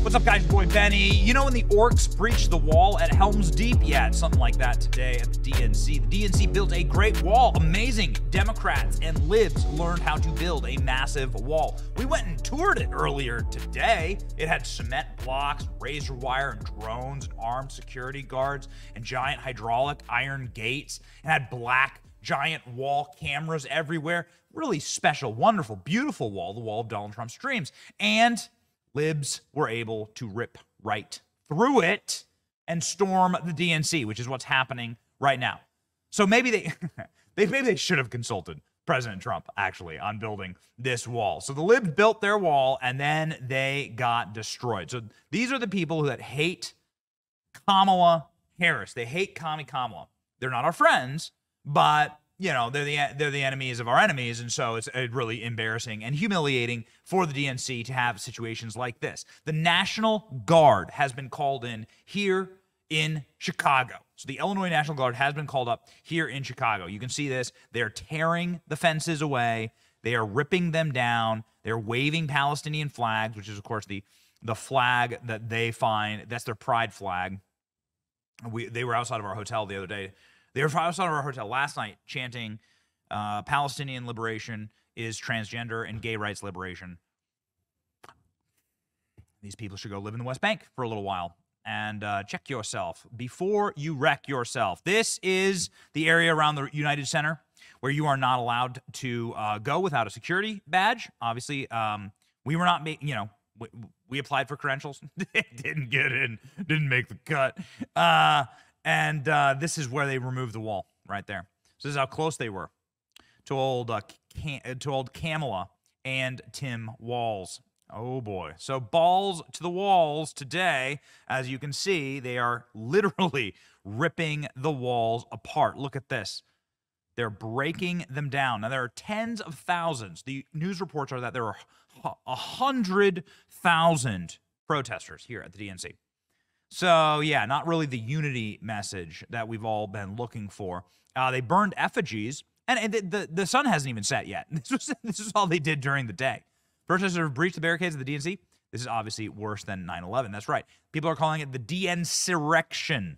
What's up, guys? Your boy Benny. You know when the orcs breached the wall at Helm's Deep? Yeah, it's something like that today at the DNC. The DNC built a great wall. Amazing. Democrats and libs learned how to build a massive wall. We went and toured it earlier today. It had cement blocks, razor wire, and drones, and armed security guards, and giant hydraulic iron gates, and had black giant wall cameras everywhere. Really special, wonderful, beautiful wall, the wall of Donald Trump's dreams. And libs were able to rip right through it and storm the DNC, which is what's happening right now. So maybe they should have consulted President Trump, actually, on building this wall. So the libs built their wall, and then they got destroyed. So these are the people that hate Kamala Harris. They hate Kamala. They're not our friends, but you know, they're the enemies of our enemies, and so it's really embarrassing and humiliating for the DNC to have situations like this. The National Guard has been called in here in Chicago. So the Illinois National Guard has been called up here in Chicago. You can see this. They're tearing the fences away. They are ripping them down. They're waving Palestinian flags, which is, of course, the flag that they find. That's their pride flag. They were outside of our hotel the other day. They were outside of our hotel last night chanting Palestinian liberation is transgender and gay rights liberation. These people should go live in the West Bank for a little while and check yourself before you wreck yourself. This is the area around the United Center where you are not allowed to go without a security badge. Obviously, we were not, we applied for credentials. Didn't get in, didn't make the cut. And this is where they removed the wall, right there. So this is how close they were to old Kamala and Tim Walz. Oh boy! So balls to the walls today. As you can see, they are literally ripping the walls apart. Look at this. They're breaking them down. Now there are tens of thousands. The news reports are that there are 100,000 protesters here at the DNC. So, yeah, not really the unity message that we've all been looking for. They burned effigies, and the sun hasn't even set yet. This is all they did during the day. Protesters have breached the barricades of the DNC. This is obviously worse than 9/11. That's right. People are calling it the DNC-rection.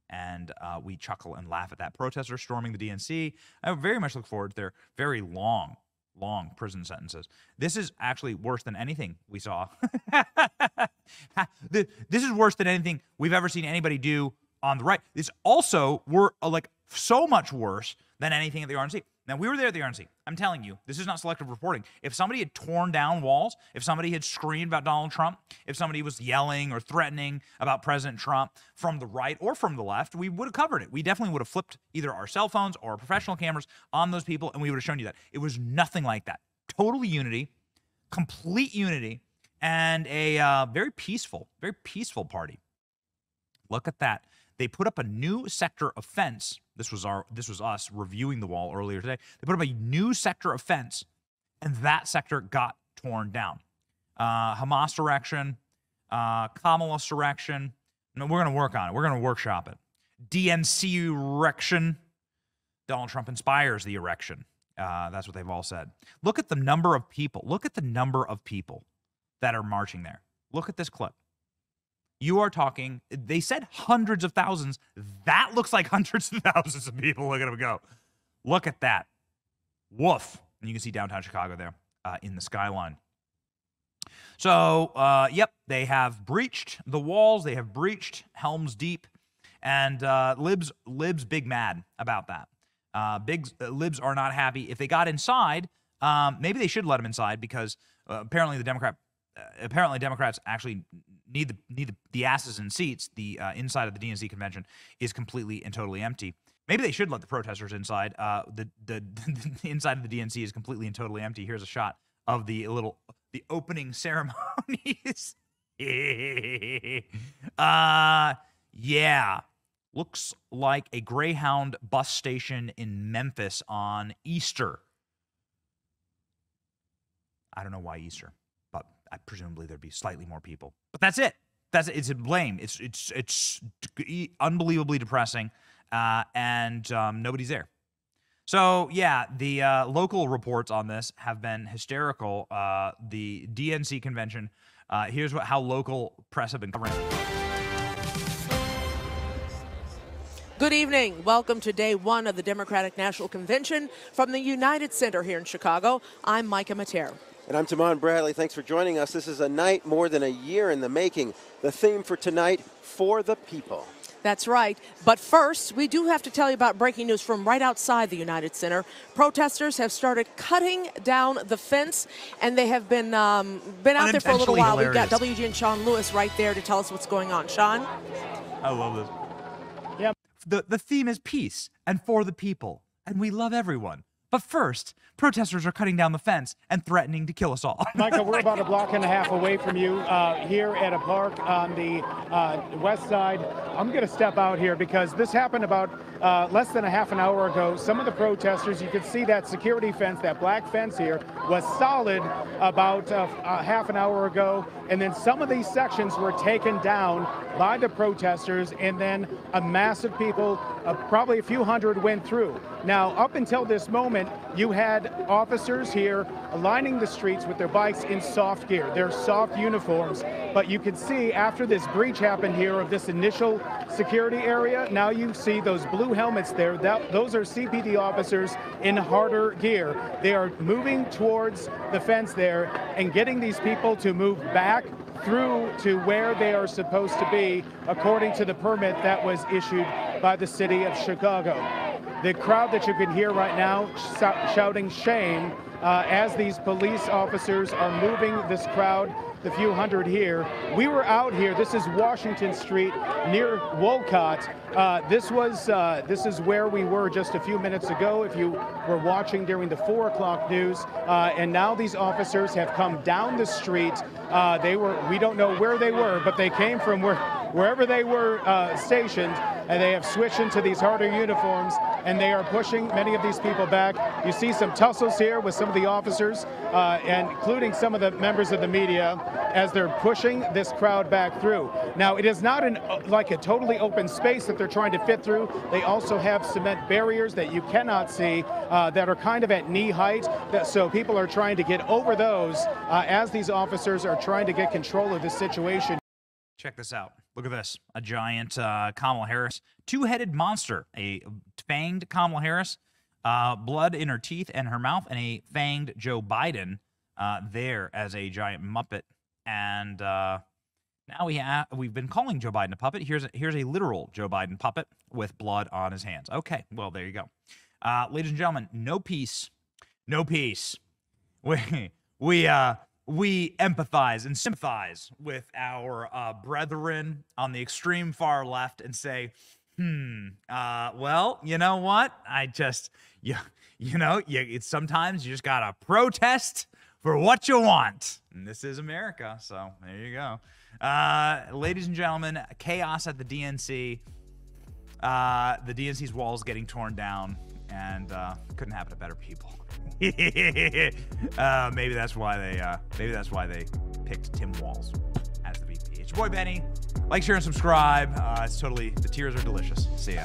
And we chuckle and laugh at that. Protesters storming the DNC. I very much look forward to their very long prison sentences. This is actually worse than anything we saw. This is worse than anything we've ever seen anybody do on the right. It's also so much worse than anything at the RNC. Now, we were there at the RNC. I'm telling you, this is not selective reporting. If somebody had torn down walls, if somebody had screamed about Donald Trump, if somebody was yelling or threatening about President Trump from the right or from the left, we would have covered it. We definitely would have flipped either our cell phones or our professional cameras on those people, and we would have shown you that. It was nothing like that. Total unity, complete unity, and a very peaceful party. Look at that. They put up a new sector of fence. This was us reviewing the wall earlier today. They put up a new sector of fence, and that sector got torn down. Hamas erection, Kamala erection. No, we're going to work on it. We're going to workshop it. DNC erection. Donald Trump inspires the erection. That's what they've all said. Look at the number of people. Look at the number of people that are marching there. Look at this clip. You are talking, they said hundreds of thousands. That looks like hundreds of thousands of people. Look at them go. Look at that. Woof. And you can see downtown Chicago there in the skyline. So, yep, they have breached the walls. They have breached Helm's Deep. And libs big mad about that. Libs are not happy. If they got inside, maybe they should let them inside because apparently Democrats actually need the asses in seats. The inside of the DNC convention is completely and totally empty. Maybe they should let the protesters inside. The inside of the DNC is completely and totally empty. Here's a shot of the opening ceremonies. Yeah. Looks like a Greyhound bus station in Memphis on Easter. I don't know why Easter, but presumably there'd be slightly more people. But that's it. It's lame. It's unbelievably depressing, and nobody's there. So yeah, the local reports on this have been hysterical. The DNC convention Here's how local press have been covering it. Good evening. Welcome to day one of the Democratic National Convention from the United Center here in Chicago. I'm Micah Mater. And I'm Tamon Bradley. Thanks for joining us. This is a night more than a year in the making. The theme for tonight, For the People. That's right. But first, we do have to tell you about breaking news from right outside the United Center. Protesters have started cutting down the fence, and they have been out there for a little while. Hilarious. We've got WG and Sean Lewis right there to tell us what's going on. Sean? I love this. Yeah. The theme is peace and for the people, and we love everyone. But first, protesters are cutting down the fence and threatening to kill us all. Michael, we're about a block and a half away from you here at a park on the west side. I'm going to step out here because this happened about less than a half an hour ago. Some of the protesters, you could see that security fence, that black fence here, was solid about half an hour ago. And then some of these sections were taken down by the protesters, and then a mass of people, probably a few hundred, went through. Now, up until this moment, you had officers here lining the streets with their bikes in soft gear, their soft uniforms. But you can see after this breach happened here of this initial security area, now you see those blue helmets there. Those are CPD officers in harder gear. They are moving towards the fence there and getting these people to move back through to where they are supposed to be, according to the permit that was issued by the city of Chicago. The crowd that you can hear right now shouting shame as these police officers are moving this crowd, the few hundred here. We were out here. This is Washington Street near Wolcott. This is where we were just a few minutes ago if you were watching during the 4 o'clock news. And now these officers have come down the street. We don't know where they were, but they came from wherever they were stationed, and they have switched into these harder uniforms, and they are pushing many of these people back. You see some tussles here with some of the officers, and including some of the members of the media, as they're pushing this crowd back through. Now, it is not like a totally open space that they're trying to fit through. They also have cement barriers that you cannot see that are kind of at knee height. So people are trying to get over those as these officers are trying to get control of this situation. Check this out. Look at this. A giant Kamala Harris, two-headed monster, a fanged Kamala Harris, blood in her teeth and her mouth, and a fanged Joe Biden there as a giant Muppet. And now we've been calling Joe Biden a puppet. Here's a literal Joe Biden puppet with blood on his hands. Okay, well, there you go. Ladies and gentlemen, no peace. No peace. We empathize and sympathize with our brethren on the extreme far left and say, well, you know what? Sometimes you just gotta protest for what you want. And this is America, so there you go. Ladies and gentlemen, chaos at the DNC. The DNC's wall is getting torn down, and couldn't happen to better people. Maybe that's why they picked Tim Walz as the VP. It's your boy Benny. Like, share, and subscribe. It's totally, the tears are delicious. See ya.